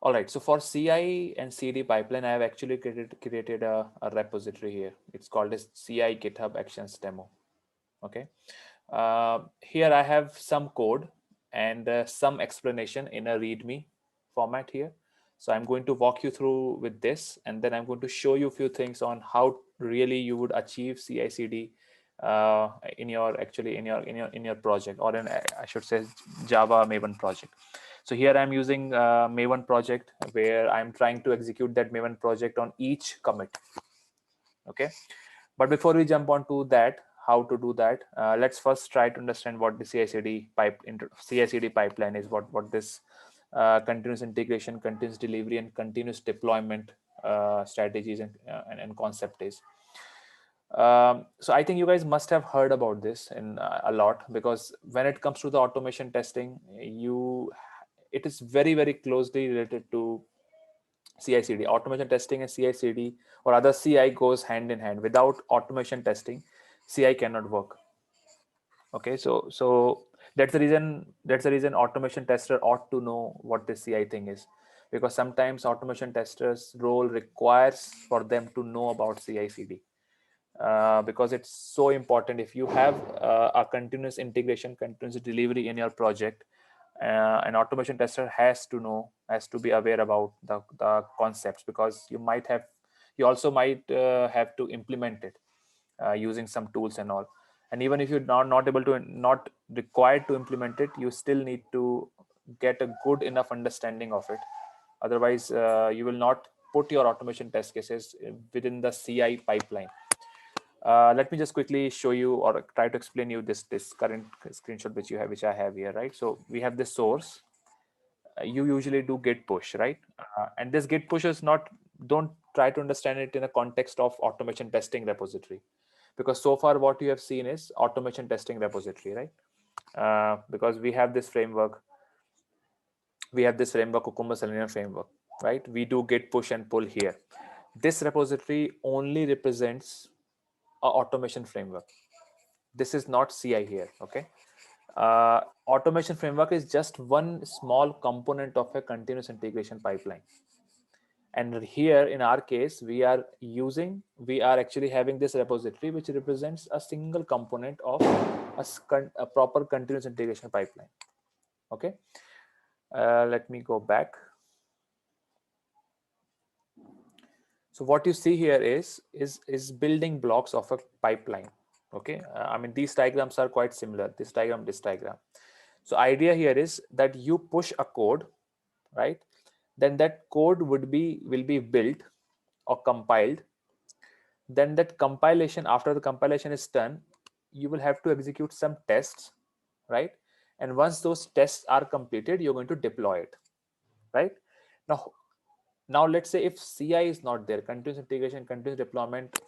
All right, so for CI and CD pipeline, I have actually created a repository here. It's called as CI GitHub Actions Demo. Okay, here I have some code and some explanation in a README format here. So I'm going to walk you through with this, and then I'm going to show you a few things on how really you would achieve CI/CD in your project, or in, I should say, Java Maven project. So here I'm using Maven project, where I'm trying to execute that Maven project on each commit. Okay, but before we jump on to that, how to do that, let's first try to understand what the CI/CD pipeline is, what this continuous integration, continuous delivery, and continuous deployment strategies and concept is. So I think you guys must have heard about this in a lot, because when it comes to the automation testing, it is very closely related to CI/CD. Automation testing and CI/CD, or other CI, goes hand in hand. Without automation testing, CI cannot work. Okay, so that's the reason automation tester ought to know what this CI thing is, because sometimes automation testers role requires for them to know about CI/CD. Because it's so important. If you have a continuous integration, continuous delivery in your project, an automation tester has to be aware about the concepts, because you also might have to implement it using some tools and all. And even if you're not required to implement it, you still need to get a good enough understanding of it. Otherwise, you will not put your automation test cases within the CI pipeline. Let me just quickly show you, or try to explain you this current screenshot which I have here, right? So we have this source. You usually do git push, right? And this git push is not, don't try to understand it in a context of automation testing repository, because so far what you have seen is automation testing repository, right? Because we have this framework, Cucumber Selenium framework, right? We do git push and pull here. This repository only represents a automation framework. This is not CI here. Okay, automation framework is just one small component of a continuous integration pipeline. And here in our case, we are actually having this repository which represents a single component of a proper continuous integration pipeline. Okay, let me go back. So what you see here is building blocks of a pipeline. Okay, I mean, these diagrams are quite similar, this diagram. So idea here is that you push a code, right? Then that code will be built or compiled. Then that compilation, after the compilation is done, you will have to execute some tests, right? And once those tests are completed, you're going to deploy it, right? Now let's say if CI is not there, continuous integration, continuous deployment,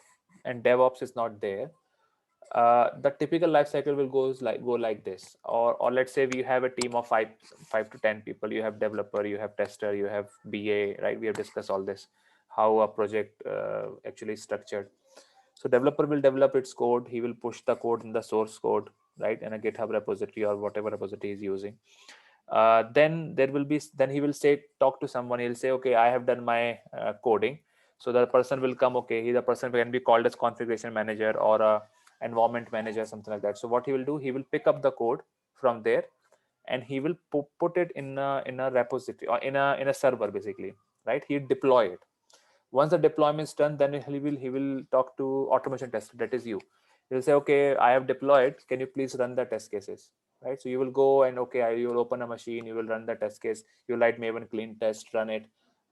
and DevOps is not there, the typical life cycle will go like this. Or let's say we have a team of five to 10 people. You have developer, you have tester, you have BA, right? We have discussed all this, how a project actually is structured. So developer will develop its code. He will push the code in the source code, right, in a GitHub repository or whatever repository he's using. Then he will talk to someone. He'll say, okay, I have done my coding. So the person will come. Okay, the person can be called as configuration manager or a environment manager, something like that. So what he will do, he will pick up the code from there, and he will put it in a repository, or in a server, basically, right? He deploy it. Once the deployment is done, then he will talk to automation tester, that is you. He'll say, okay, I have deployed, can you please run the test cases, right? So you will go and, okay, you will open a machine, you will run the test case, you write Maven clean test, run it,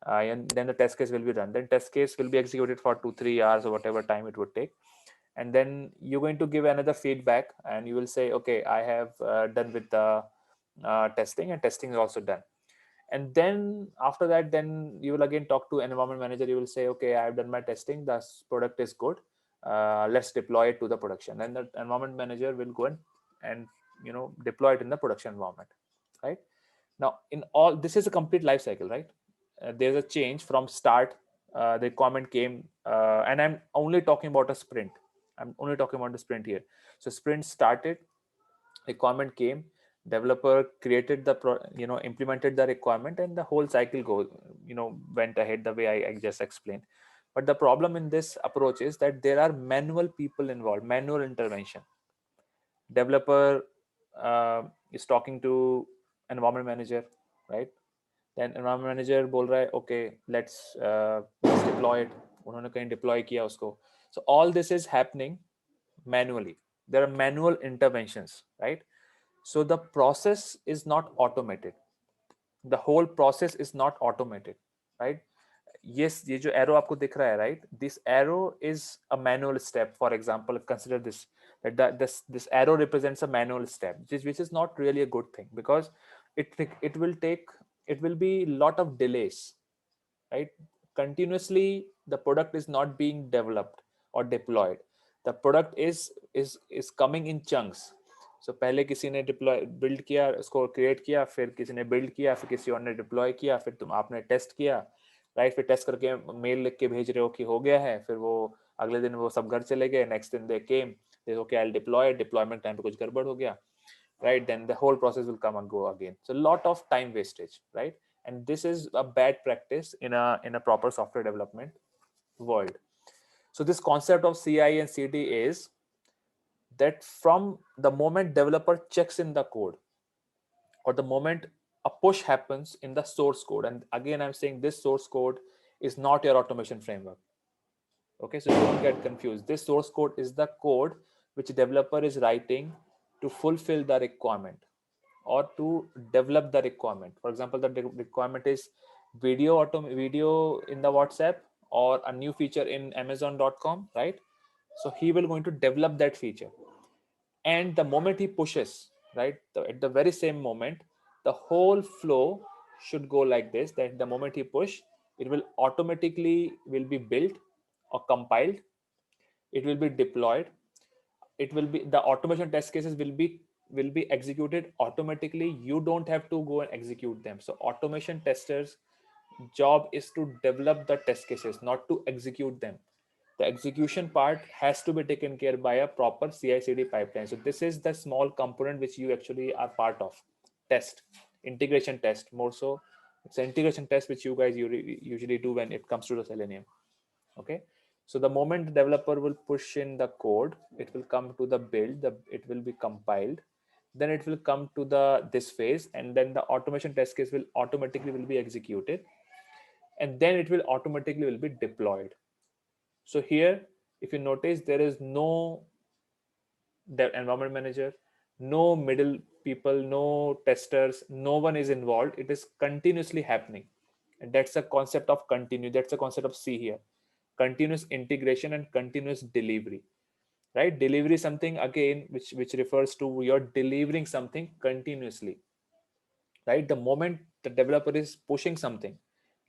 and then the test case will be run. Then test case will be executed for 2-3 hours or whatever time it would take. And then you're going to give another feedback, and you will say, okay, I have done with the testing, and testing is also done. And then after that, then you will again talk to environment manager. You will say, okay, I have done my testing, the product is good, let's deploy it to the production. And the environment manager will go and deploy it in the production environment, right? Now, in all, this is a complete life cycle, right? There's a change from start. The comment came, and I'm only talking about a sprint. I'm only talking about the sprint here. So sprint started, a comment came, Developer created the implemented the requirement, and the whole cycle went ahead the way I just explained. But the problem in this approach is that there are manual people involved, manual intervention. Developer is talking to environment manager, right? Then environment manager बोल रहा है okay, let's deploy it. उन्होंने कहीं deploy किया उसको. So all this is happening manually. There are manual interventions, right? So the process is not automated. The whole process is not automated, right? Yes, ये जो arrow आपको दिख रहा है, right? This arrow is a manual step. For example, consider this, that this arrow represents a manual step, which is not really a good thing, because it will be lot of delays, right? Continuously the product is not being developed or deployed. The product is coming in chunks. So पहले किसी ने deploy build किया, उसको create किया, फिर किसी ने build किया, फिर किसी और ने डिप्लॉय किया, फिर आपने टेस्ट किया, राइट? फिर टेस्ट करके मेल लिख के भेज रहे हो कि हो गया है, फिर वो अगले दिन वो सब घर चले गए, नेक्स्ट दिन they came, they okay I will deploy, deployment time पे कुछ गड़बड़ हो गया, right? Then the whole process will come and go again. So a lot of time wastage, right? And this is a bad practice in a proper software development world. So this concept of CI and CD is that from the moment developer checks in the code, or the moment a push happens in the source code, and again I'm saying this source code is not your automation framework. Okay, so don't get confused. This source code is the code which developer is writing to fulfill the requirement or to develop the requirement. For example, the requirement is video in the WhatsApp, or a new feature in Amazon.com, right? So he will going to develop that feature, and the moment he pushes, right, at the very same moment, the whole flow should go like this: that the moment he push, it will automatically will be built or compiled, it will be deployed, it will be, the automation test cases will be executed automatically. You don't have to go and execute them. So automation testers job is to develop the test cases, not to execute them. The execution part has to be taken care by a proper CI/CD pipeline. So this is the small component which you actually are part of. Test, integration test, more so it's an integration test which you guys usually do when it comes to the Selenium. Okay, so the moment the developer will push in the code, it will come to the build, it will be compiled, then it will come to this phase, and then the automation test case will automatically will be executed, and then it will automatically will be deployed. So here, if you notice, there is no environment manager, no middle people, no testers, no one is involved. It is continuously happening, and that's a concept of continue. That's a concept of C here: continuous integration and continuous delivery. Right? Delivery is something again which refers to you're delivering something continuously. Right? The moment the developer is pushing something,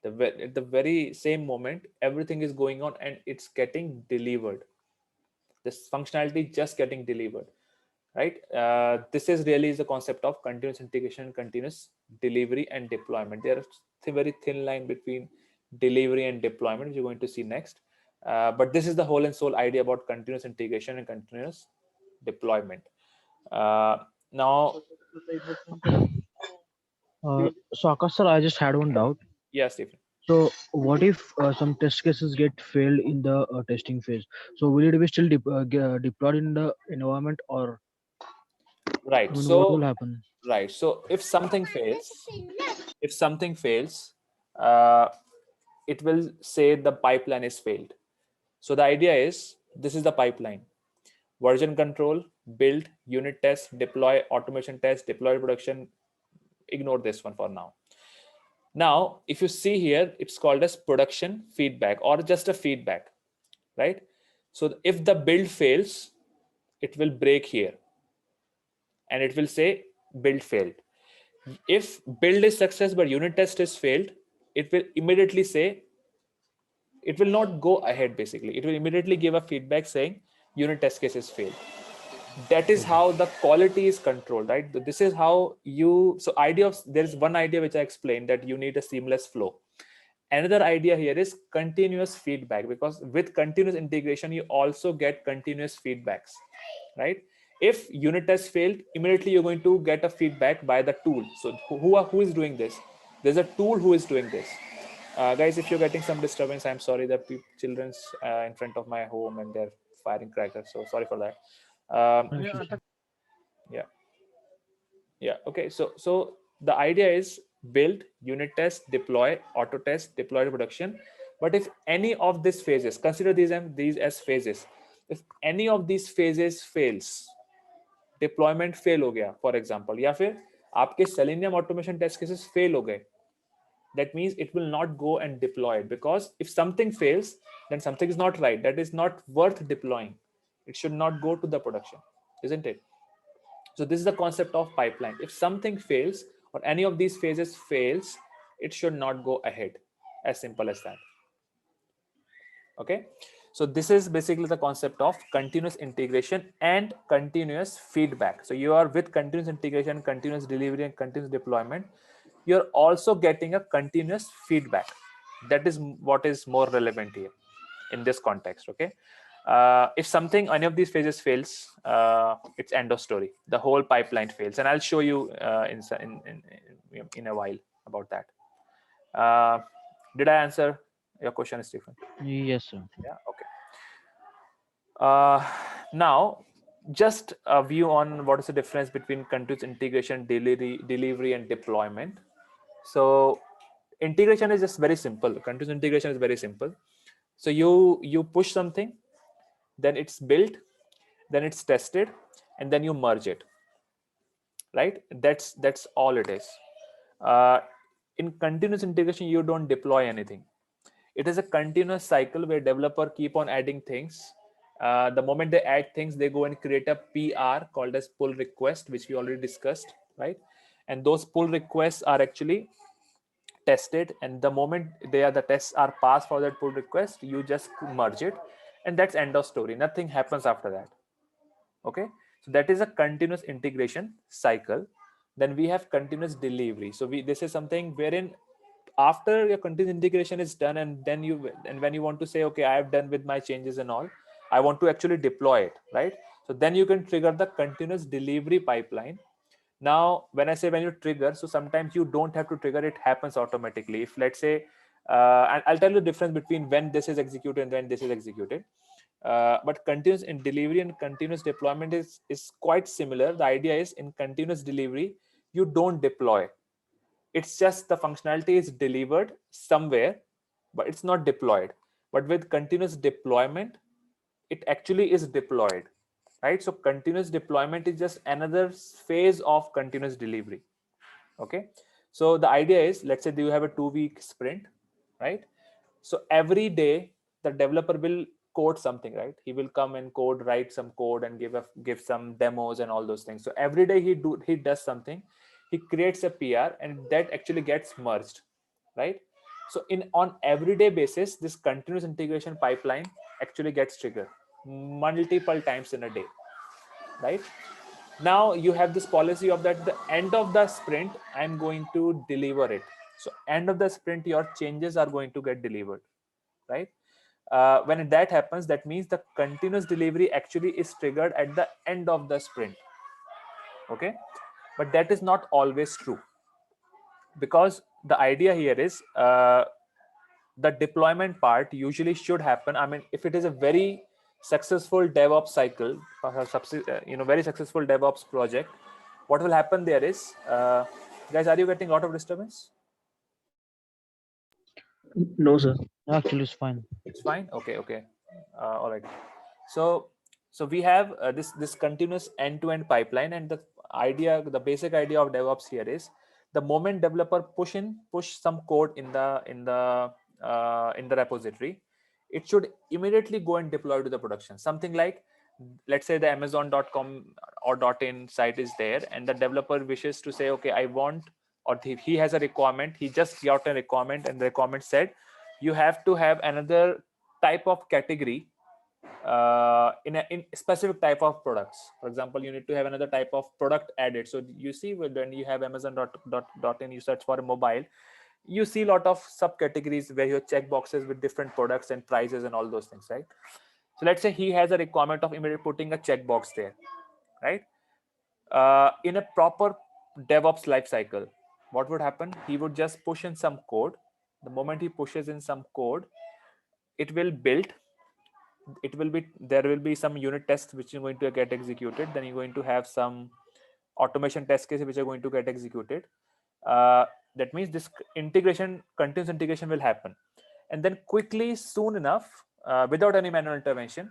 at the very same moment, everything is going on and it's getting delivered. This functionality just getting delivered, right? This is really the concept of continuous integration, continuous delivery and deployment. There is a very thin line between delivery and deployment, which you're going to see next. But this is the whole and sole idea about continuous integration and continuous deployment. Now, So Akash sir, I just had one doubt. yeah, Stephen. So what if some test cases get failed in the testing phase? So will it be still deployed in the environment, or I Right. mean, what will So, happen? right. So if something fails, uh, it will say the pipeline is failed. So the idea is this is the pipeline: version control, build, unit test, deploy, automation test, deploy production. Ignore this one for now. Now, if you see here, it's called as production feedback or just a feedback, right? So if the build fails, it will break here and it will say build failed. If build is success but unit test is failed, it will immediately say, it will not go ahead basically. It will immediately give a feedback saying unit test case is failed. That is Okay. how the quality is controlled, right? This is how you, so idea of, there is one idea which I explained, that you need a seamless flow. Another idea here is continuous feedback, because with continuous integration you also get continuous feedbacks, right? If unit test failed, immediately you're going to get a feedback by the tool. So who is doing this? There's a tool who is doing this. Guys, if you're getting some disturbance, I'm sorry. That children's in front of my home and they're firing crackers, so sorry for that. No issues, sir. Yeah, yeah, okay. So the idea is build, unit test, deploy, auto test, deploy to production. But if any of these phases, consider these as phases, if any of these phases fails, deployment fail हो गया for example, या फिर आपके Selenium automation test cases fail हो गए, that means it will not go and deploy it, because if something fails, then something is not right, that is not worth deploying. It should not go to the production, isn't it? So this is the concept of pipeline. If something fails or any of these phases fails, it should not go ahead. As simple as that. Okay, so this is basically the concept of continuous integration and continuous feedback. So you are with continuous integration, continuous delivery, and continuous deployment, you're also getting a continuous feedback. That is what is more relevant here in this context. Okay, if something, any of these phases fails, it's end of story, the whole pipeline fails, and I'll show you in a while about that. Did I answer your question, Stephen? Yes, sir. Yeah, okay. Now, just a view on what is the difference between continuous integration, delivery, and deployment. So, integration is just very simple. Continuous integration is very simple. So you push something, then it's built, then it's tested, and then you merge it. Right? That's all it is. Uh, in continuous integration, you don't deploy anything. It is a continuous cycle where developer keep on adding things. The moment they add things, they go and create a PR called as pull request, which we already discussed, right? And those pull requests are actually tested, and the moment the tests are passed for that pull request, you just merge it, and that's end of story. Nothing happens after that. Okay, so that is a continuous integration cycle. Then we have continuous delivery. So this is something wherein after your continuous integration is done, and then when you want to say, okay, I have done with my changes and all, I want to actually deploy it, right? So then you can trigger the continuous delivery pipeline. Now when I say when you trigger, so sometimes you don't have to trigger, it happens automatically. If let's say and I'll tell you the difference between when this is executed and when this is executed. But continuous in delivery and continuous deployment is quite similar. The idea is in continuous delivery, you don't deploy. It's just the functionality is delivered somewhere, but it's not deployed. But with continuous deployment, it actually is deployed, right? So continuous deployment is just another phase of continuous delivery. Okay, so the idea is, let's say you have a 2-week sprint, right? So every day the developer will code something, right? He will come and write some code and give some demos and all those things. So every day he does something, he creates a PR, and that actually gets merged, right? So on everyday basis, this continuous integration pipeline actually gets triggered multiple times in a day, right? Now you have this policy of that the end of the sprint, I'm going to deliver it. So end of the sprint, your changes are going to get delivered, right? When that happens, that means the continuous delivery actually is triggered at the end of the sprint. Okay, but that is not always true, because the idea here is the deployment part usually should happen. I mean, if it is a very successful DevOps cycle, very successful DevOps project, what will happen there is, guys, are you getting a lot of disturbance? No, sir. Actually, it's fine. It's fine. Okay, okay, all right. So we have this continuous end-to-end pipeline, and the basic idea of DevOps here is the moment developer push some code in the repository, it should immediately go and deploy to the production. Something like, let's say the Amazon.com or .in site is there, and the developer wishes to say, okay, I want, or he has a requirement, he just got a requirement, and the requirement said you have to have another type of category in specific type of products. For example, you need to have another type of product added. So you see, when you have Amazon.in, you search for a mobile, you see a lot of subcategories where you check boxes with different products and prices and all those things, right? So let's say he has a requirement of immediately putting a checkbox there. right? In a proper DevOps lifecycle, what would happen? He would just push in some code. The moment he pushes in some code, it will build. It will be, there will be some unit tests which are going to get executed. Then you're going to have some automation test cases which are going to get executed. Uh, that means this integration, continuous integration will happen, and then quickly, soon enough, without any manual intervention,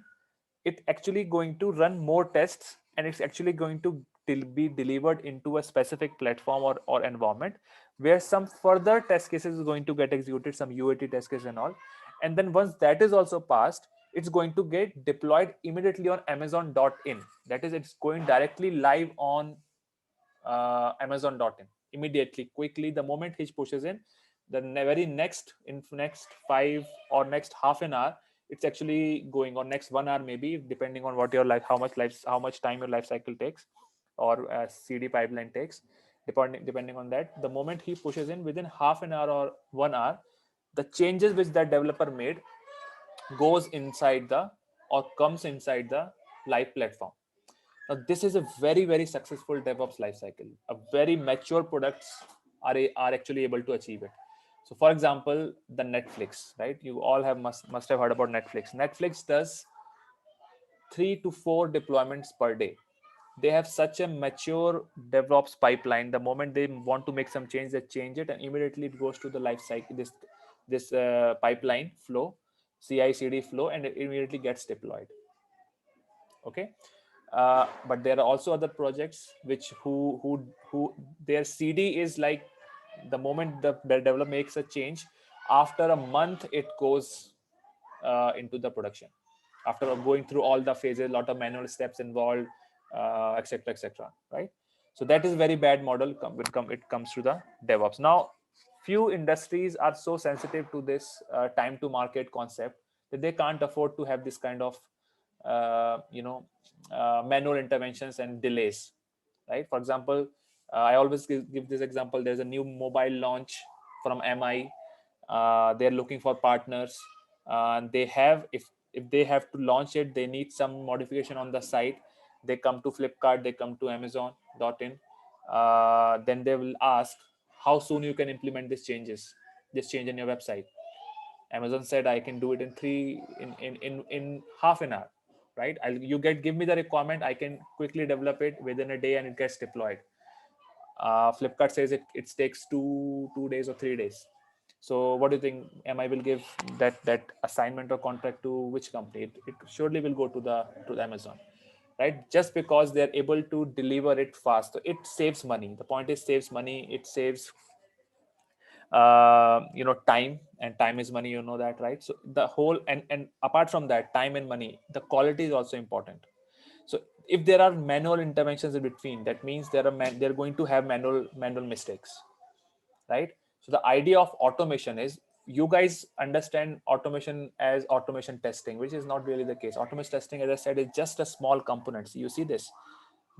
it actually going to run more tests, and it's actually going to be delivered into a specific platform or environment where some further test cases is going to get executed, some UAT test cases and all. And then once that is also passed, it's going to get deployed immediately on amazon.in. That is, it's going directly live on amazon.in immediately, quickly. The moment he pushes in, the very next, in next 5 or next half an hour, it's actually going on, next 1 hour maybe, depending on what your life, how much time your life cycle takes, or CD pipeline takes, depending on that. The moment he pushes in, within half an hour or 1 hour, the changes which that developer made goes inside the, or comes inside the live platform. Now, this is a very, very successful DevOps lifecycle. A very mature products are actually able to achieve it. So, for example, the Netflix, right? You all have must have heard about Netflix. Netflix does 3 to 4 deployments per day. They have such a mature DevOps pipeline. The moment they want to make some change, they change it, and immediately it goes to the life cycle. This pipeline flow, CI/CD flow, and it immediately gets deployed. Okay. But there are also other projects which who their CD is like, the moment the developer makes a change, after a month it goes into the production, after going through all the phases, a lot of manual steps involved, etc, etc, right? So that is very bad model. It comes to the DevOps. Now, few industries are so sensitive to this time to market concept that they can't afford to have this kind of uh, you know manual interventions and delays, right? For example, I always give this example. There's a new mobile launch from MI. They're looking for partners. They have, if they have to launch it, they need some modification on the site. They come to Flipkart, they come to amazon.in. Then they will ask how soon you can implement these changes, this change in your website. Amazon said I can do it in half an hour, right? You give me the requirement, I can quickly develop it within a day and it gets deployed. Flipkart says it takes 2 days or 3 days. So what do you think? MI will give that assignment or contract to which company? It surely will go to the Amazon, right? Just because they're able to deliver it fast. So it saves money. The point is, saves money. It saves time, and time is money, you know that, right? So the whole, and apart from that, time and money, the quality is also important. So if there are manual interventions in between, that means they're going to have manual mistakes, right? So the idea of automation is, you guys understand automation as automation testing, which is not really the case. Automation testing, as I said, is just a small components. You see this,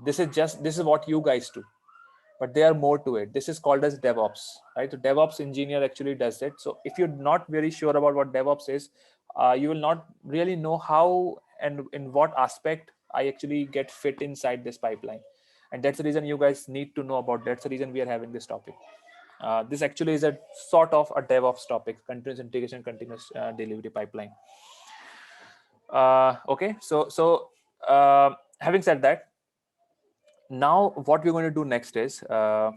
this is what you guys do, but there are more to it. This is called as DevOps, right? So DevOps engineer actually does it. So if you're not very sure about what DevOps is, you will not really know how and in what aspect I actually get fit inside this pipeline. And that's the reason you guys need to know about. That's the reason we are having this topic. This actually is a sort of a DevOps topic: continuous integration, continuous delivery pipeline. Okay, having said that, now what we're going to do next is, uh,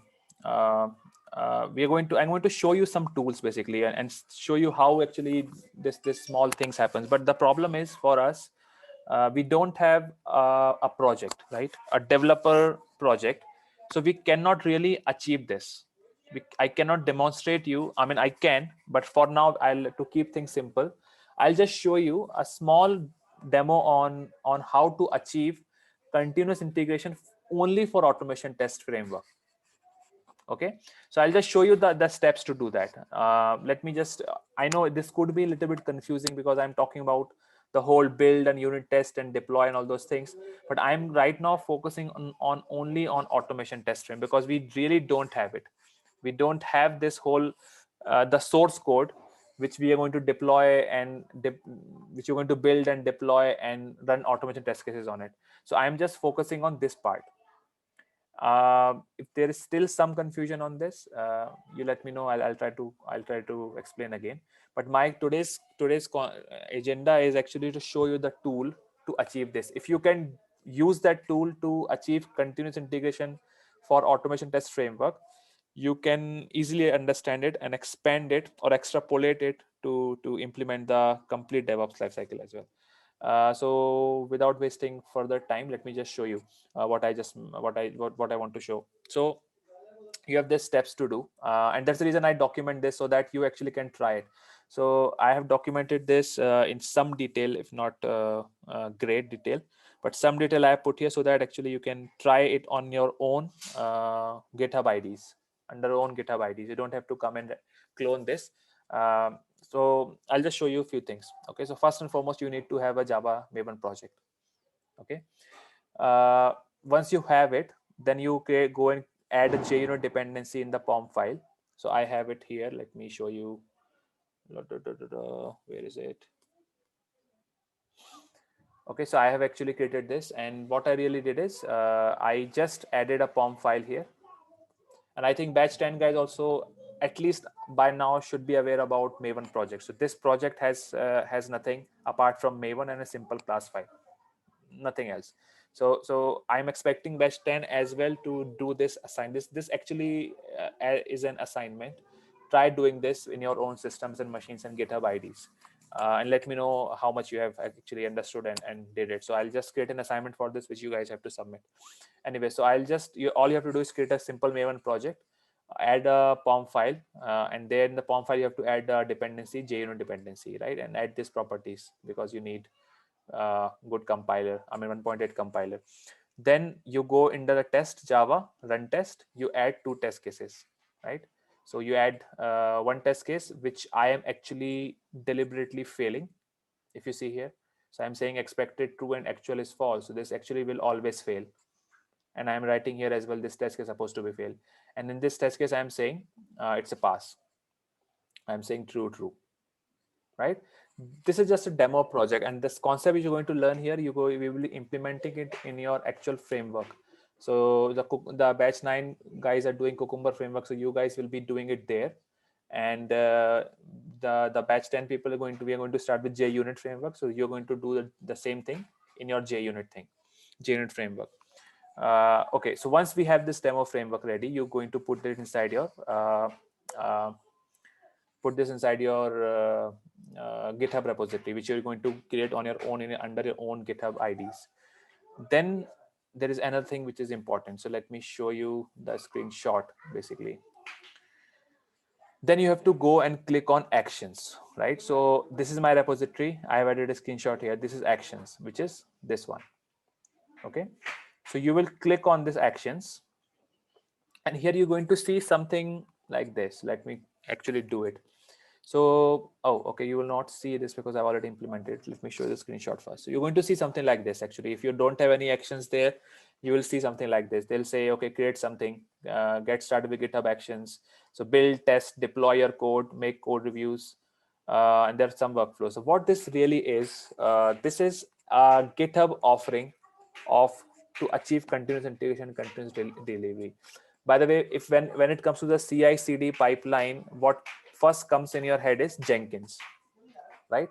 I'm going to show you some tools basically, and show you how actually this small things happens. But the problem is, for us, we don't have a project, right? A developer project. So we cannot really achieve this. I cannot demonstrate you. I mean, I can, but for now, I'll, to keep things simple, I'll just show you a small demo on how to achieve continuous integration only for automation test framework. Okay, so I'll just show you the steps to do that. Let me just, I know this could be a little bit confusing because I'm talking about the whole build and unit test and deploy and all those things, but I'm right now focusing on only on automation test frame, because we really don't have it. We don't have this whole the source code which we are going to deploy and which you're going to build and deploy and run automation test cases on it. So I'm just focusing on this part. If there is still some confusion on this, you let me know. I'll try to explain again. But my agenda is actually to show you the tool to achieve this. If you can use that tool to achieve continuous integration for automation test framework, you can easily understand it and expand it or extrapolate it to implement the complete DevOps lifecycle as well. So without wasting further time, let me just show you what I want to show. So you have these steps to do, and that's the reason I document this so that you actually can try it. So I have documented this in some detail, if not great detail, but some detail I have put here so that actually you can try it on your own GitHub IDs, under your own GitHub IDs. You don't have to come and clone this. So I'll just show you a few things. Okay, so first and foremost, you need to have a Java Maven project. Okay, uh, once you have it, then you go and add a JUnit dependency in the POM file. So I have it here. Let me show you. Where is it? Okay, so I have actually created this, and what I really did is I just added a POM file here, and I think batch 10 guys also at least by now should be aware about Maven project. So this project has nothing apart from Maven and a simple class file, nothing else. So I'm expecting batch 10 as well to do this actually is an assignment. Try doing this in your own systems and machines and GitHub IDs, and let me know how much you have actually understood and did it. So I'll just create an assignment for this, which you guys have to submit anyway. So all you have to do is create a simple Maven project, add a POM file, and then in the POM file you have to add a dependency, JUnit dependency, right? And add these properties because you need good compiler, I mean 1.8 compiler. Then you go into the test Java run test, you add two test cases, right? So you add one test case which I am actually deliberately failing. If you see here, so I'm saying expected true and actual is false, so this actually will always fail. And I'm writing here as well, this test case is supposed to be fail, and in this test case I'm saying it's a pass. I'm saying true, right? This is just a demo project, and this concept which you're going to learn here, we will be implementing it in your actual framework. So the batch 9 guys are doing Cucumber framework, so you guys will be doing it there. And the batch 10 people we are going to start with JUnit framework, so you're going to do the same thing in your JUnit framework. Okay, so once we have this demo framework ready, you're going to uh, put this inside your GitHub repository, which you're going to create on your own under your own GitHub IDs. Then there is another thing which is important. So let me show you the screenshot basically. Then you have to go and click on actions, right? So this is my repository. I have added a screenshot here. This is actions, which is this one. Okay, so you will click on this actions, and here you're going to see something like this. Let me actually do it. So, oh, okay, you will not see this because I've already implemented it. Let me show you the screenshot first. So you're going to see something like this. Actually, if you don't have any actions there, you will see something like this. They'll say, okay, create something, get started with GitHub actions. So build, test, deploy your code, make code reviews, and there's some workflow. So what this really is, this is a GitHub offering of to achieve continuous integration, continuous delivery. By the way, if when it comes to the CI/CD pipeline, what first comes in your head is Jenkins, right?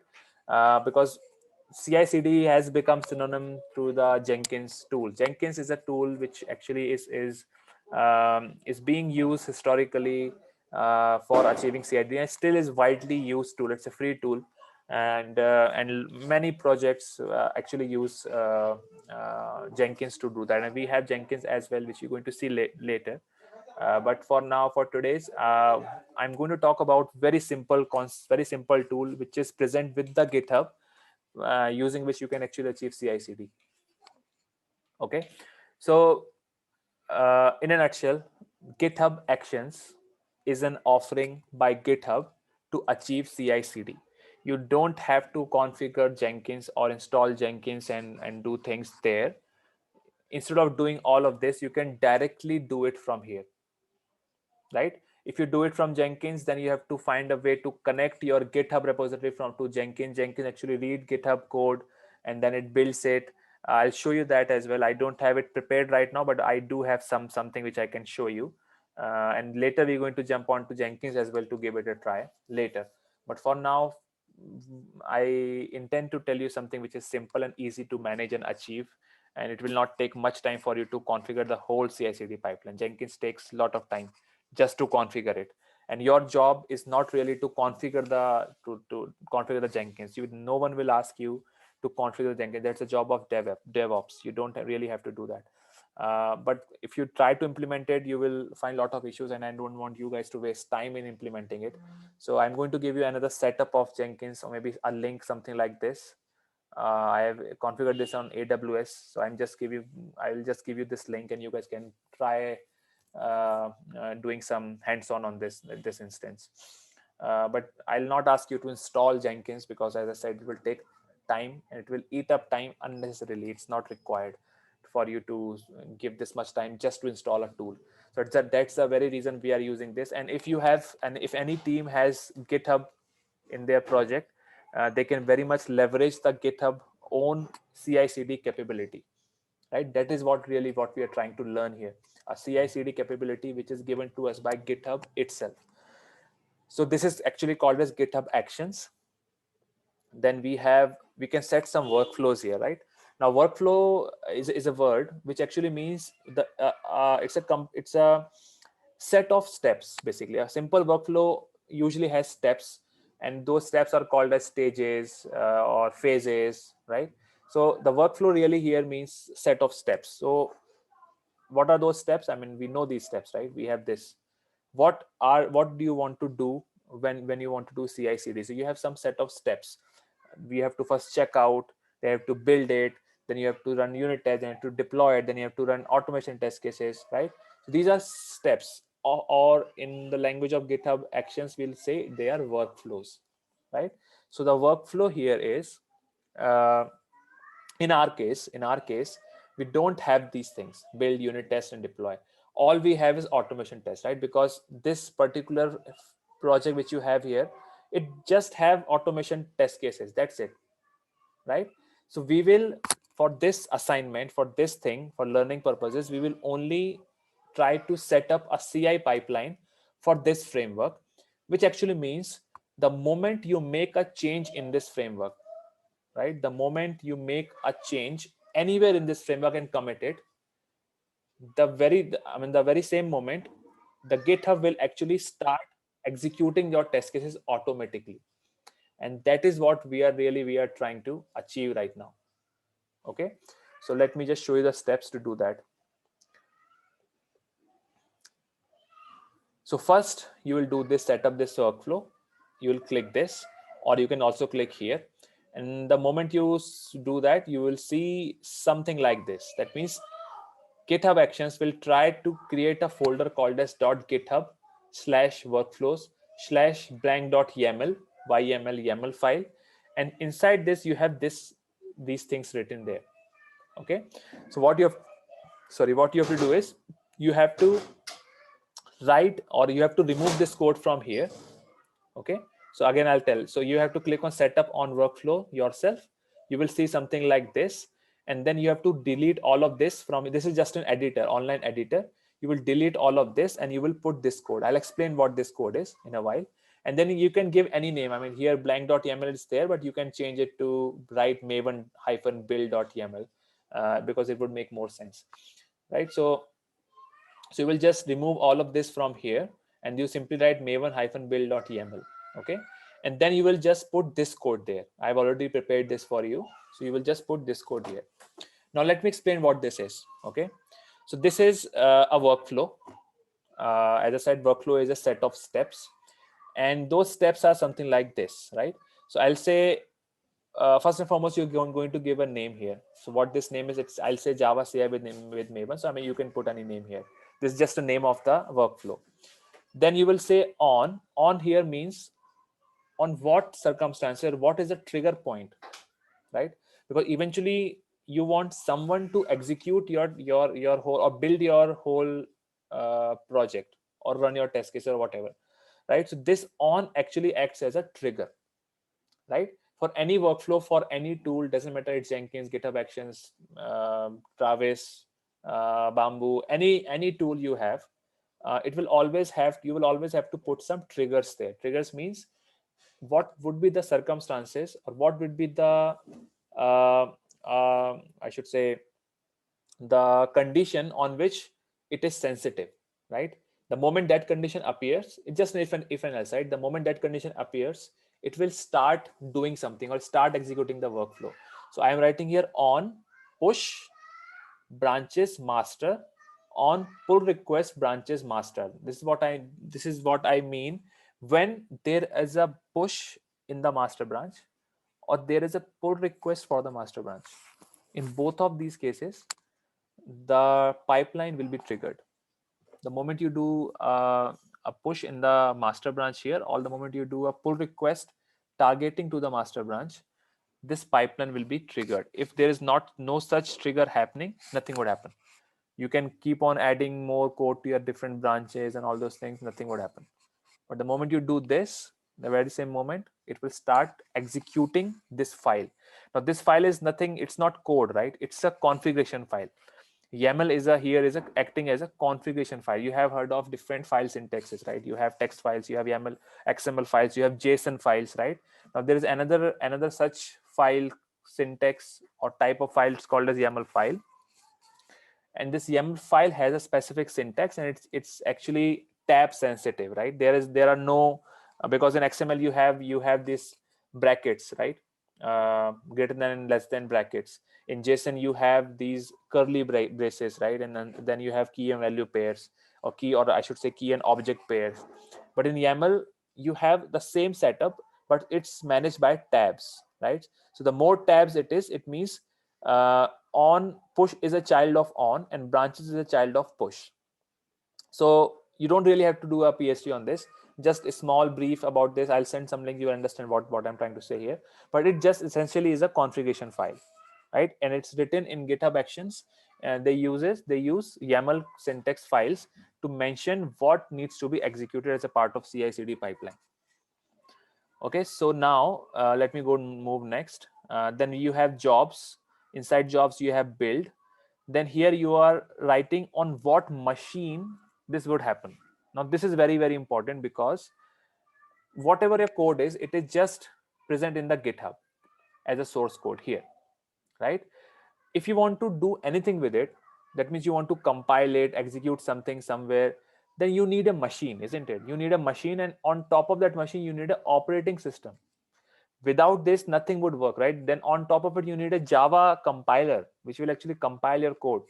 Because CI/CD has become synonym to the Jenkins tool. Jenkins is a tool which actually is being used historically for achieving CI/CD, and still is widely used tool. It's a free tool, and many projects actually use Jenkins to do that. And we have Jenkins as well, which you're going to see later. But for now, for today's, I'm going to talk about very simple tool which is present with the GitHub, using which you can actually achieve CI/CD. Okay, so in a nutshell, GitHub Actions is an offering by GitHub to achieve CI/CD. You don't have to configure Jenkins or install Jenkins and do things there. Instead of doing all of this, you can directly do it from here, right? If you do it from Jenkins, then you have to find a way to connect your GitHub repository from to Jenkins. Jenkins actually read GitHub code and then it builds it. I'll show you that as well. I don't have it prepared right now, but I do have something which I can show you. And later we're going to jump on to Jenkins as well to give it a try later. But for now, I intend to tell you something which is simple and easy to manage and achieve, and it will not take much time for you to configure the whole CI/CD pipeline. Jenkins takes a lot of time just to configure it, and your job is not really to configure to configure the Jenkins. No one will ask you to configure Jenkins. That's the job of DevOps. You don't really have to do that. But if you try to implement it, you will find a lot of issues, and I don't want you guys to waste time in implementing it. So I'm going to give you another setup of Jenkins, or maybe a link, something like this. I have configured this on AWS, so I will just give you this link, and you guys can try doing some hands-on on this instance. But I'll not ask you to install Jenkins, because as I said, it will take time and it will eat up time unnecessarily. It's not required for you to give this much time just to install a tool. So that's the very reason we are using this. And if any team has GitHub in their project, they can very much leverage the GitHub own CI/CD capability, right? That is what we are trying to learn here, a CI/CD capability which is given to us by GitHub itself. So this is actually called as GitHub Actions. Then we can set some workflows here, right? Now workflow is a word which actually means it's a set of steps. Basically, a simple workflow usually has steps, and those steps are called as stages or phases, right? So the workflow really here means set of steps. So what are those steps? I mean, we know these steps, right? We have this. What do you want to do when you want to do CI/CD? So you have some set of steps. We have to first check out, they have to build it, then you have to run unit tests, then you have to deploy it, then you have to run automation test cases, right? So these are steps, or in the language of GitHub Actions, we'll say they are workflows, right? So the workflow here is, uh, in our case we don't have these things: build, unit test, and deploy. All we have is automation test, right? Because this particular project which you have here, it just have automation test cases, that's it, right? So we will, for this assignment, for this thing, for learning purposes, we will only try to set up a CI pipeline for this framework, which actually means the moment you make a change in this framework, right? The moment you make a change anywhere in this framework and commit it, the very same moment, the GitHub will actually start executing your test cases automatically. And that is what we are trying to achieve right now. Okay, so let me just show you the steps to do that. So first you will do this, set up this workflow. You will click this, or you can also click here, and the moment you do that, you will see something like this. That means GitHub Actions will try to create a folder called as .github/workflows/blank.yaml, YML file, and inside this you have these things written there. Okay, so what you have to do is, you have to write, or you have to remove this code from here. Okay, so again I'll tell. So you have to click on setup on workflow yourself. You will see something like this, and then you have to delete all of this from, this is just an editor, online editor. You will delete all of this and you will put this code. I'll explain what this code is in a while. And then you can give any name. I mean, here blank.yaml is there, but you can change it to write maven-build.yaml, because it would make more sense, right? So you will just remove all of this from here, and you simply write maven-build.yaml. Okay, and then you will just put this code there. I've already prepared this for you, so you will just put this code here. Now let me explain what this is. Okay, so this is a workflow. As I said, workflow is a set of steps, and those steps are something like this, right? So I'll say, first and foremost, you're going to give a name here. So what this name is, I'll say Java CI with Maven. So I mean, you can put any name here. This is just the name of the workflow. Then you will say on here means on what circumstances, what is the trigger point, right? Because eventually you want someone to execute your whole, or build your whole project, or run your test case or whatever, right? So this on actually acts as a trigger, right? For any workflow, for any tool, doesn't matter, it's Jenkins, GitHub Actions, Travis, Bamboo, any tool you have, it will always have, you will always have to put some triggers there. Triggers means what would be the circumstances, or what would be the uh, I should say the condition on which it is sensitive, right? The moment that condition appears, it's just an if and else, right? The moment that condition appears, it will start doing something or start executing the workflow. So I am writing here on push branches master, on pull request branches master. This is what I mean when there is a push in the master branch, or there is a pull request for the master branch. In both of these cases, the pipeline will be triggered. The moment you do a push in the master branch here, or the moment you do a pull request targeting to the master branch, this pipeline will be triggered. If there is not no such trigger happening, nothing would happen. You can keep on adding more code to your different branches and all those things, nothing would happen. But the moment you do this, the very same moment, it will start executing this file. Now this file is nothing, it's not code, right? It's a configuration file. YAML is a here is a, acting as a configuration file. You have heard of different file syntaxes, right? You have text files, you have YAML, XML files, you have JSON files, right? Now there is another such file syntax or type of file, it's called as YAML file. And this YAML file has a specific syntax, and it's actually tab sensitive, right? There are no because in XML you have these brackets, right? Greater than and less than brackets. In JSON you have these curly braces, right? And then you have key and value pairs, or key, or I should say key and object pairs. But in YAML you have the same setup, but it's managed by tabs, right? So the more tabs it is, it means on push is a child of on, and branches is a child of push. So you don't really have to do a PhD on this. Just a small brief about this, I'll send some link, you will understand what I'm trying to say here. But it just essentially is a configuration file, right? And it's written in GitHub Actions, and they use YAML syntax files to mention what needs to be executed as a part of CI/CD pipeline. Okay, so now let me go and move next. Then you have jobs. Inside jobs you have build. Then here you are writing on what machine this would happen. Now this is very, very important, because whatever your code is, it is just present in the GitHub as a source code here, right? If you want to do anything with it, that means you want to compile it, execute something somewhere, then you need a machine, isn't it? You need a machine, and on top of that machine you need an operating system. Without this, nothing would work, right? Then on top of it, you need a Java compiler which will actually compile your code,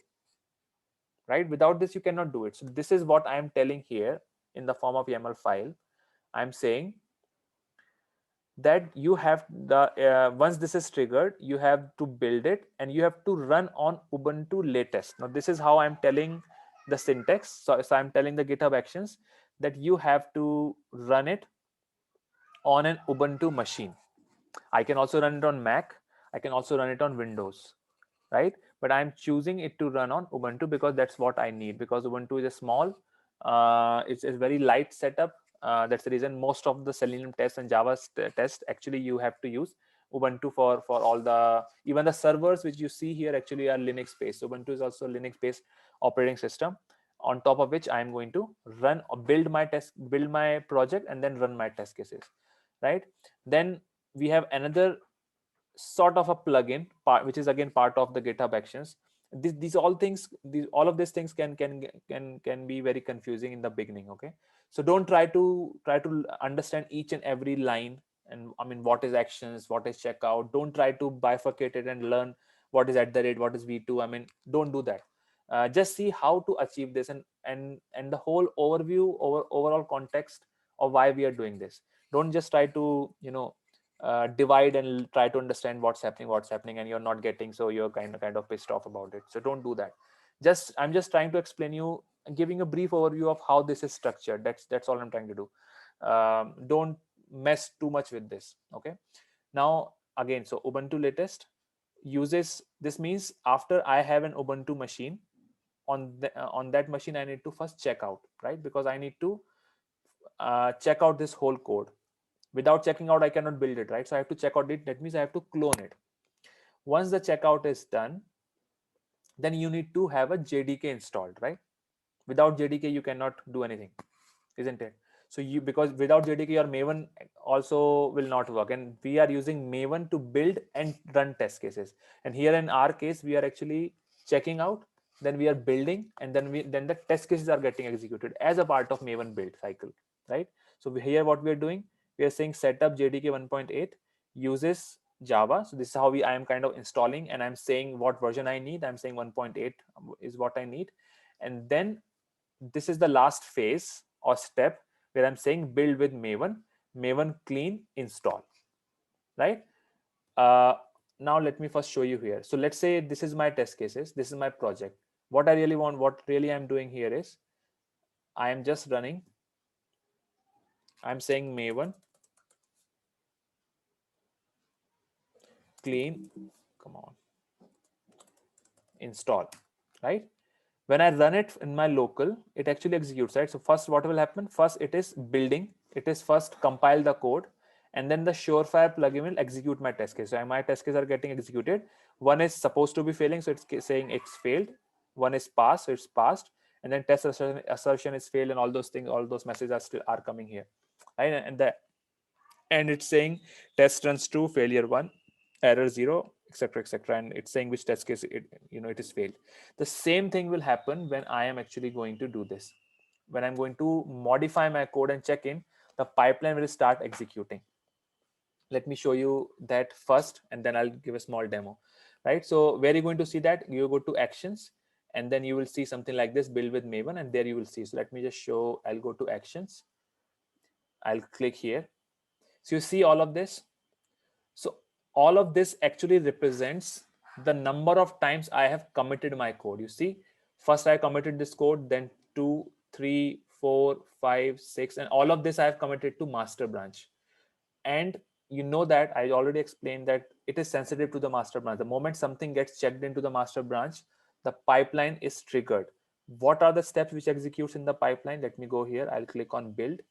right? Without this, you cannot do it. So this is what I am telling here in the form of YAML file. I'm saying that you have the once this is triggered, you have to build it, and you have to run on Ubuntu latest. Now this is how I'm telling the syntax. So I'm telling the GitHub Actions that you have to run it on an Ubuntu machine. I can also run it on Mac. I can also run it on Windows, right? But I'm choosing it to run on Ubuntu because that's what I need, because Ubuntu is a small, it's a very light setup. That's the reason most of the Selenium tests and Java tests, actually you have to use Ubuntu for all the, even the servers which you see here actually are Linux based. Ubuntu is also Linux based operating system, on top of which I am going to run or build my project and then run my test cases, right? Then we have another sort of a plugin part, which is again part of the GitHub Actions. These all things, all of these things can be very confusing in the beginning. Okay, so don't try to understand each and every line. And I mean, what is actions, what is checkout? Don't try to bifurcate it and learn what is at the rate, what is v2. I mean, don't do that. Just see how to achieve this, and the whole overview, overall context of why we are doing this. Don't just try to divide and try to understand what's happening and you're not getting, so you're kind of pissed off about it. So don't do that. I'm just trying to explain you, giving a brief overview of how this is structured. That's all I'm trying to do. Don't mess too much with this. Okay, now again, so Ubuntu latest uses, this means after I have an Ubuntu machine, on that machine I need to first check out, right? Because I need to check out this whole code. Without checking out I cannot build it, right? So I have to check out it. That means I have to clone it. Once the checkout is done, then you need to have a JDK installed, right? Without JDK you cannot do anything, isn't it? So you, because without JDK your Maven also will not work, and we are using Maven to build and run test cases. And here in our case we are actually checking out, then we are building, and then the test cases are getting executed as a part of Maven build cycle, right? So here what we are doing, we are saying setup JDK 1.8 uses Java. So this is how I am kind of installing, and I'm saying what version I need. I'm saying 1.8 is what I need. And then this is the last phase or step where I'm saying build with Maven clean install, right? Uh, Now let me first show you here. So let's say this is my test cases. This is my project. What I really want, what really I'm doing here is I am just running. I'm saying Maven clean, come on, install, right? When I run it in my local, it actually executes, right? So first what will happen? First it is building, it is first compile the code, and then the Surefire plugin will execute my test case. So my test cases are getting executed. One is supposed to be failing, so it's saying it's failed. One is passed, so it's passed. And then test assertion is failed, and all those things, all those messages are coming here, right? And it's saying test runs true, failure 1, error 0, etc, etc, and it's saying which test case it is failed. The same thing will happen when I am actually going to do this. When I'm going to modify my code and check in, the pipeline will start executing. Let me show you that first, and then I'll give a small demo, right? So where you're going to see that, you go to actions, and then you will see something like this, build with Maven, and there you will see. So let me just show. I'll go to actions, I'll click here. So you see all of this. So all of this actually represents the number of times I have committed my code. You see, first I committed this code, then 2, 3, 4, 5, 6, and all of this I have committed to master branch. And you know that I already explained that it is sensitive to the master branch. The moment something gets checked into the master branch, the pipeline is triggered. What are the steps which executes in the pipeline? Let me go here. I'll click on build,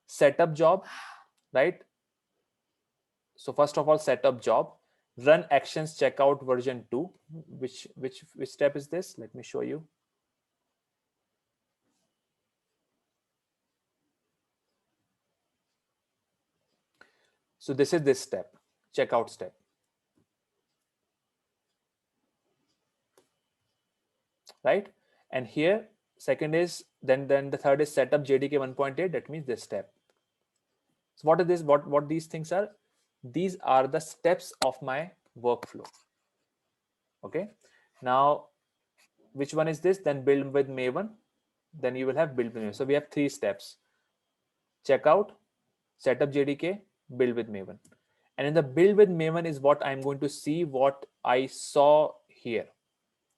setup job, right? So first of all, setup job, run actions checkout version 2. Which step is this? Let me show you. So this is this step, checkout step, right? And here second is then the third is setup JDK 1.8. That means this step. So what is this? What these things are? These are the steps of my workflow. Okay. Now which one is this? Then build with Maven. Then you will have build with Maven. So we have 3 steps: checkout, setup JDK, build with Maven. And in the build with Maven is what I'm going to see what I saw here.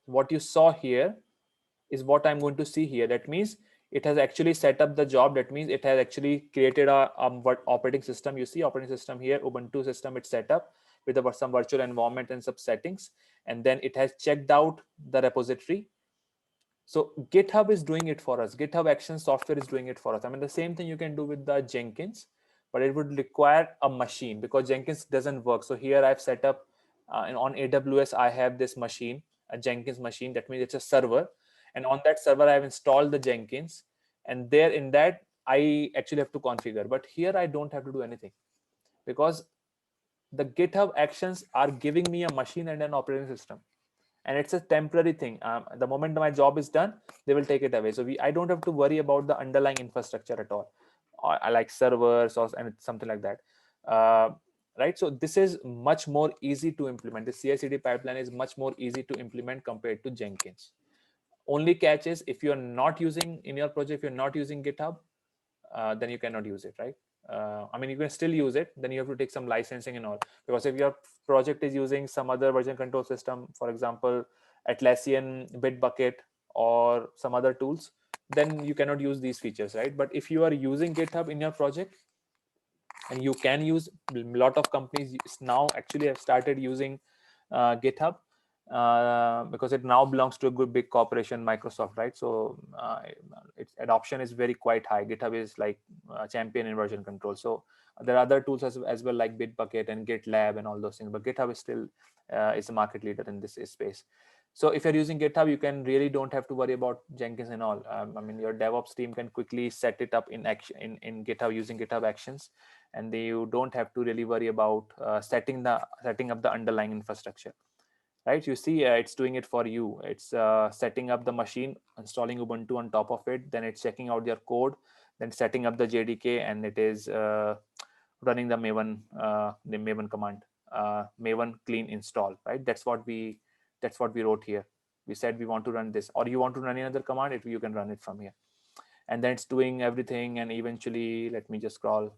What you saw here is what I'm going to see here. That means it has actually set up the job. That means it has actually created a operating system. You see operating system here, Ubuntu system, it's set up with some virtual environment and some settings. And then it has checked out the repository. So GitHub is doing it for us. GitHub Action software is doing it for us. I mean, the same thing you can do with the Jenkins, but it would require a machine because Jenkins doesn't work. So here I've set up and on AWS, I have this machine, a Jenkins machine. That means it's a server. And on that server, I've installed the Jenkins. And there in that, I actually have to configure. But here I don't have to do anything because the GitHub Actions are giving me a machine and an operating system, and it's a temporary thing. The moment my job is done, they will take it away. So I don't have to worry about the underlying infrastructure at all, or like servers or and something like that, right? So this is much more easy to implement. The CI/CD pipeline is much more easy to implement compared to Jenkins. Only catch is if you're not using in your project, if you're not using GitHub, then you cannot use it, right? I mean, you can still use it, then you have to take some licensing and all. Because if your project is using some other version control system, for example, Atlassian Bitbucket or some other tools, then you cannot use these features, right? But if you are using GitHub in your project, and you can use, a lot of companies now actually have started using GitHub. because it now belongs to a good big corporation, Microsoft, right? So its adoption is very quite high. GitHub is like champion in version control. So there are other tools as well, like Bitbucket and GitLab and all those things, but GitHub is still is a market leader in this space. So if you're using GitHub, you can really don't have to worry about Jenkins and all. I mean, your DevOps team can quickly set it up in action in GitHub using GitHub Actions, and you don't have to really worry about setting up the underlying infrastructure, right? You see, it's doing it for you. It's setting up the machine, installing Ubuntu on top of it, then it's checking out your code, then setting up the JDK, and it is running the Maven command, Maven clean install, right? That's what we wrote here. We said we want to run this, or you want to run another command, you can run it from here. And then it's doing everything, and eventually, let me just scroll,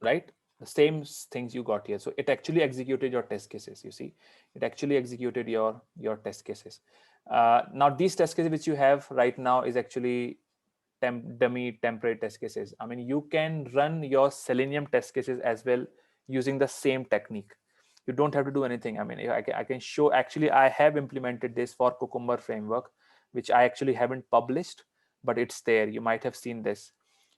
right? The same things you got here. So it actually executed your test cases. You see, it actually executed your test cases. Now these test cases which you have right now is actually dummy temporary test cases. I mean, you can run your Selenium test cases as well using the same technique. You don't have to do anything. I mean, I can show, actually I have implemented this for Cucumber framework, which I actually haven't published, but it's there. You might have seen this.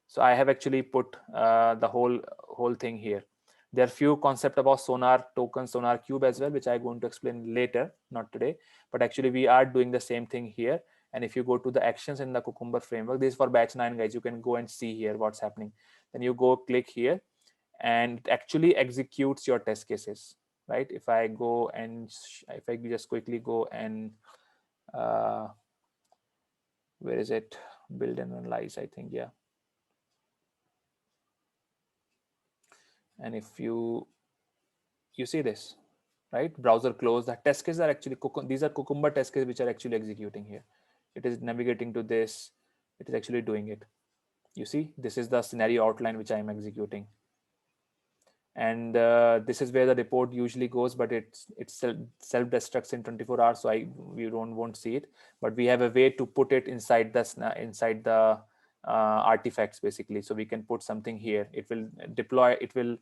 So I have actually put the whole thing here. There are few concept about Sonar token, Sonar cube as well, which I'm going to explain later, not today. But actually, we are doing the same thing here. And if you go to the actions in the Cucumber framework, this is for batch 9, guys. You can go and see here what's happening. Then you go click here, and it actually executes your test cases, right? If I go and if I just quickly go and uh, where is it? Build and analyze, I think, yeah. And if you see this, right? Browser close. The test cases are actually these are Cucumber test cases which are actually executing here. It is navigating to this. It is actually doing it. You see, this is the scenario outline which I am executing, and this is where the report usually goes. But it's self destructs in 24 hours, so we won't see it. But we have a way to put it inside the artifacts basically. So we can put something here. It will deploy. It will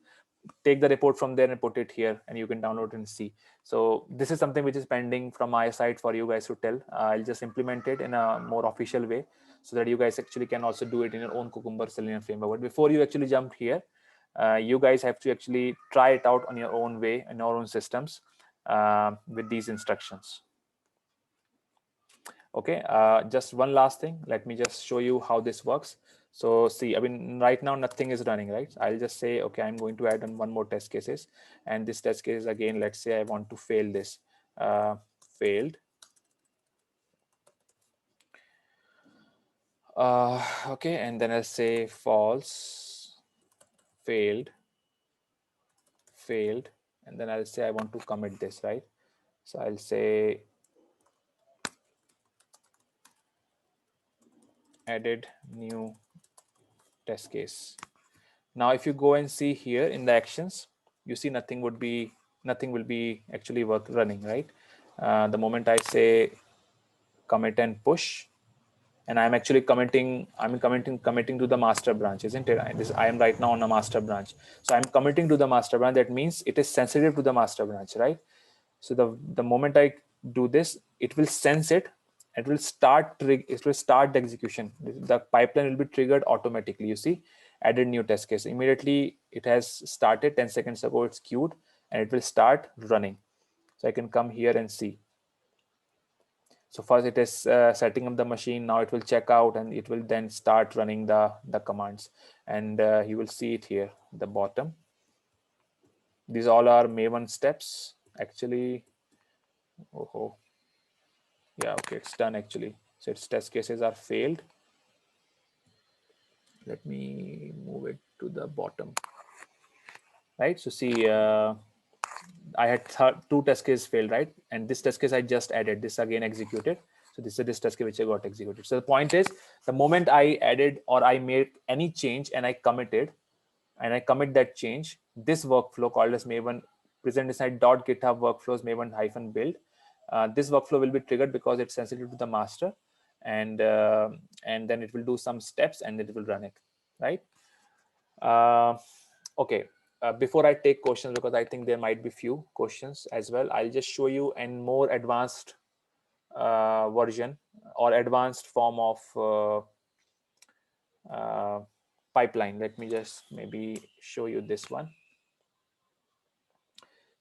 take the report from there and put it here, and you can download and see. So this is something which is pending from my side for you guys to tell. I'll just implement it in a more official way so that you guys actually can also do it in your own Cucumber Selenium framework. But before you actually jump here, you guys have to actually try it out on your own way in your own systems with these instructions. Okay, just one last thing. Let me just show you how this works. So see, I mean, right now nothing is running, right? I'll just say, okay, I'm going to add on one more test cases. And this test case, again, let's say I want to fail this. Failed. Okay, and then I'll say false, failed, failed. And then I'll say I want to commit this, right? So I'll say added new test case. Now, if you go and see here in the actions, you see nothing will be actually running, right? The moment I say commit and push, and I'm actually committing to the master branch, isn't it? I am right now on a master branch. So I'm committing to the master branch. That means it is sensitive to the master branch, right? So the moment I do this, it will sense it. It will start the execution. The pipeline will be triggered automatically. You see, added new test case. Immediately it has started 10 seconds ago. It's queued and it will start running. So I can come here and see. So first it is setting up the machine. Now it will check out and it will then start running the commands. And you will see it here, the bottom. These all are Maven steps. Actually, oh, yeah, okay, it's done actually. So its test cases are failed. Let me move it to the bottom, right? So see, I had two test cases failed, right? And this test case I just added, this again executed. So this is this test case which I got executed. So the point is, the moment I added or I made any change and I committed, and I commit that change, this workflow called as Maven present inside .github workflows Maven-build. This workflow will be triggered because it's sensitive to the master, and then it will do some steps and it will run it, right? Uh, Okay, before I take questions, because I think there might be few questions as well, I'll just show you a more advanced version or advanced form of uh, pipeline. Let me just maybe show you this one.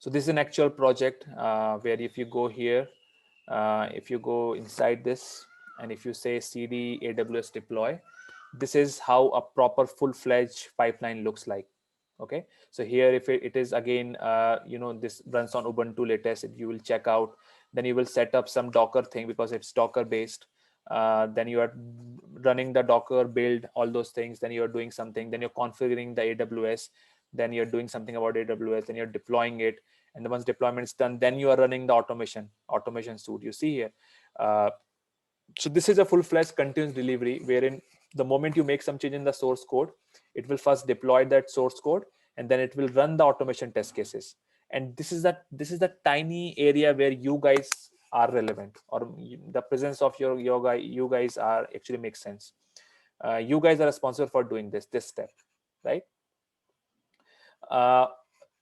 So this is an actual project where if you go here, if you go inside this, and if you say cd AWS deploy, this is how a proper full-fledged pipeline looks like. Okay, so here if it is again, this runs on Ubuntu latest, you will check out, then you will set up some Docker thing because it's Docker based. Then you are running the Docker build, all those things, then you're doing something, then you're configuring the AWS, then you're doing something about AWS, then you're deploying it, and the once deployment is done, then you are running the automation suite you see here. uh, so this is a full-fledged continuous delivery wherein the moment you make some change in the source code, it will first deploy that source code, and then it will run the automation test cases. And this is the tiny area where you guys are relevant, or the presence of you guys are actually makes sense. You guys are responsible for doing this step, right? uh,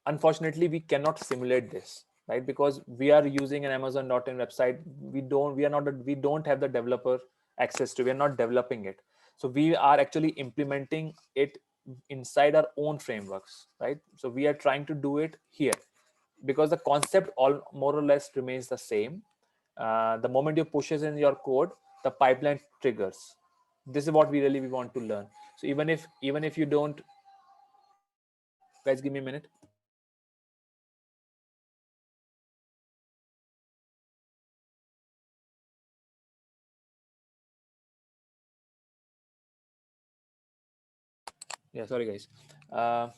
Unfortunately we cannot simulate this, right? Because we are using an Amazon.in website. We don't have the developer access to, we are not developing it. So we are actually implementing it inside our own frameworks, right? So we are trying to do it here because the concept all more or less remains the same. The moment you pushes in your code, the pipeline triggers. This is what we want to learn. So even if you don't, guys, give me a minute. Yeah, sorry guys. uh,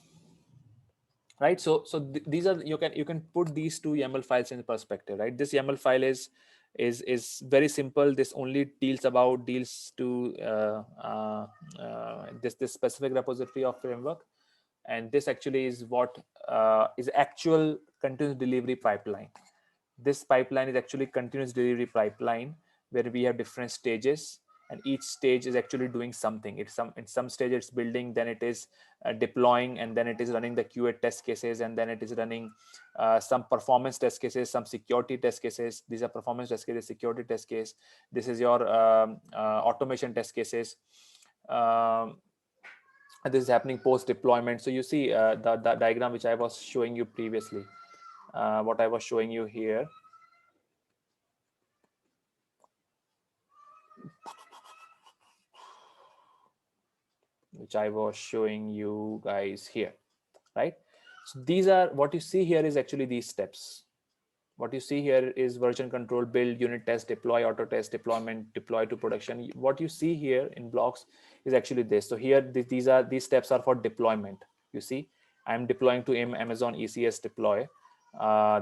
right, so these are, you can put these two YAML files in perspective, right? This YAML file is very simple. This only deals to this specific repository of framework. And this actually is what is actual continuous delivery pipeline. This pipeline is actually continuous delivery pipeline where we have different stages, and each stage is actually doing something. It's some in some stage it's building, then it is deploying, and then it is running the QA test cases, and then it is running some performance test cases, some security test cases. These are performance test cases, security test case. This is your automation test cases. um, this is happening post deployment. So you see the diagram which I was showing you previously, what I was showing you here, which I was showing you guys here, right? So these are what you see here is actually these steps. What you see here is version control, build, unit test, deploy, auto test, deployment, deploy to production. What you see here in blocks is actually this. So here these steps are for deployment. You see, I'm deploying to Amazon ECS deploy.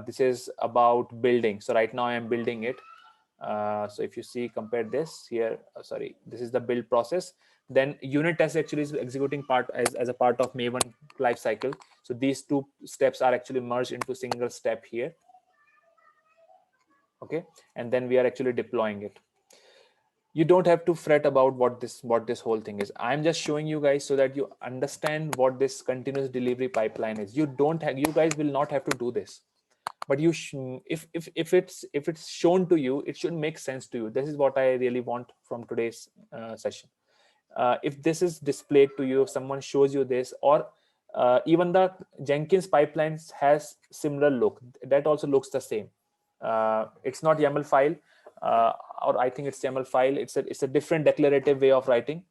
This is about building. So right now I'm building it. So if you see, compare this here, sorry, this is the build process. Then unit test actually is executing part as a part of Maven lifecycle. So these two steps are actually merged into single step here. Okay, and then we are actually deploying it. You don't have to fret about what this whole thing is. I'm just showing you guys so that you understand what this continuous delivery pipeline is. You guys will not have to do this, but if it's shown to you, it should make sense to you. This is what I really want from today's session. If this is displayed to you, if someone shows you this, or even the Jenkins pipelines has similar look, that also looks the same. It's not YAML file, uh, or I think it's YAML file. It's a different declarative way of writing,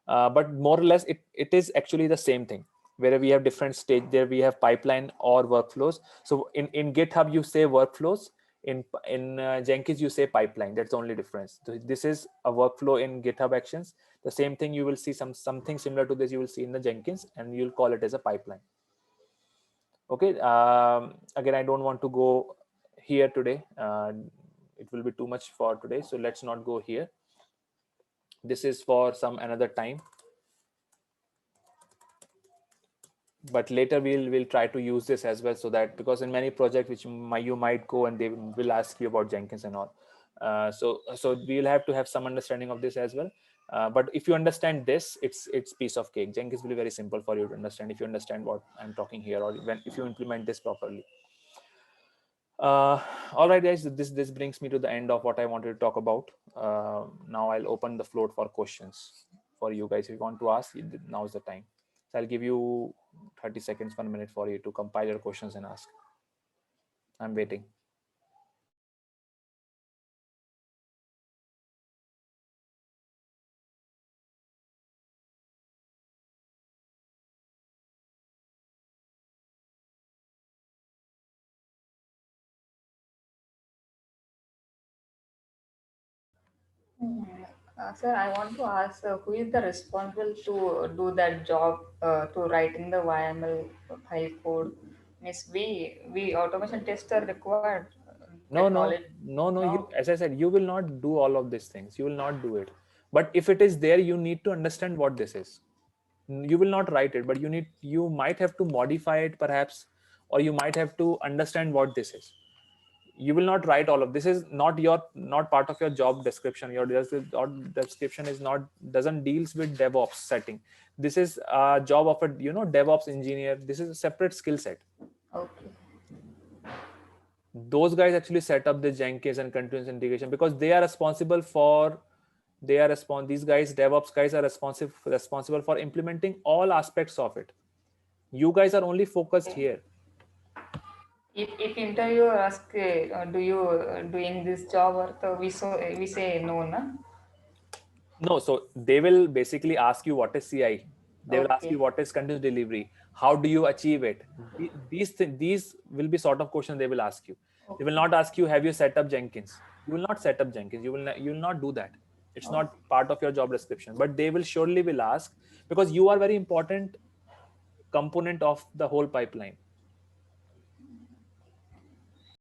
but more or less it is actually the same thing, where we have different stage. There we have pipeline or workflows. So in GitHub you say workflows, in Jenkins you say pipeline. That's the only difference. So this is a workflow in GitHub Actions. The same thing you will see, something similar to this you will see in the Jenkins, and you'll call it as a pipeline. Okay, again, I don't want to go here today. It will be too much for today, so let's not go here. This is for some another time, but later we'll try to use this as well, so that, because in many projects which you might go and they will ask you about Jenkins and all. So we'll have to have some understanding of this as well. But if you understand this, it's piece of cake. Jenkins will be very simple for you to understand if you understand what I'm talking here, or when if you implement this properly. uh, all right, guys, this brings me to the end of what I wanted to talk about. Now I'll open the floor for questions for you guys. If you want to ask, now's the time. So I'll give you 30 seconds, 1 minute for you to compile your questions and ask. I'm waiting. Sir, I want to ask who is the responsible to do that job to writing the YML file code? Means we automation tester required that No, knowledge. no, no, no. No. You, as I said, you will not do all of these things. You will not do it. But if it is there, you need to understand what this is. You will not write it, but you might have to modify it perhaps, or you might have to understand what this is. You will not write all of this. Is not part of your job description. Your job description is not doesn't deals with DevOps setting. This is a job of a DevOps engineer. This is a separate skill set. Okay. Those guys actually set up the Jenkins and continuous integration because they are responsible for these guys, DevOps guys, are responsible for implementing all aspects of it. You guys are only focused Okay. here. If interviewer ask, do you doing this job, or so we say no, na? No, so they will basically ask you what is CI. They will ask you Okay. what is continuous delivery. How do you achieve it? These will be sort of questions they will ask you. They will Okay. not ask you, have you set up Jenkins? You will not set up Jenkins. You will not do that. It's Okay. not part of your job description. But they will surely will ask because you are very important component of the whole pipeline.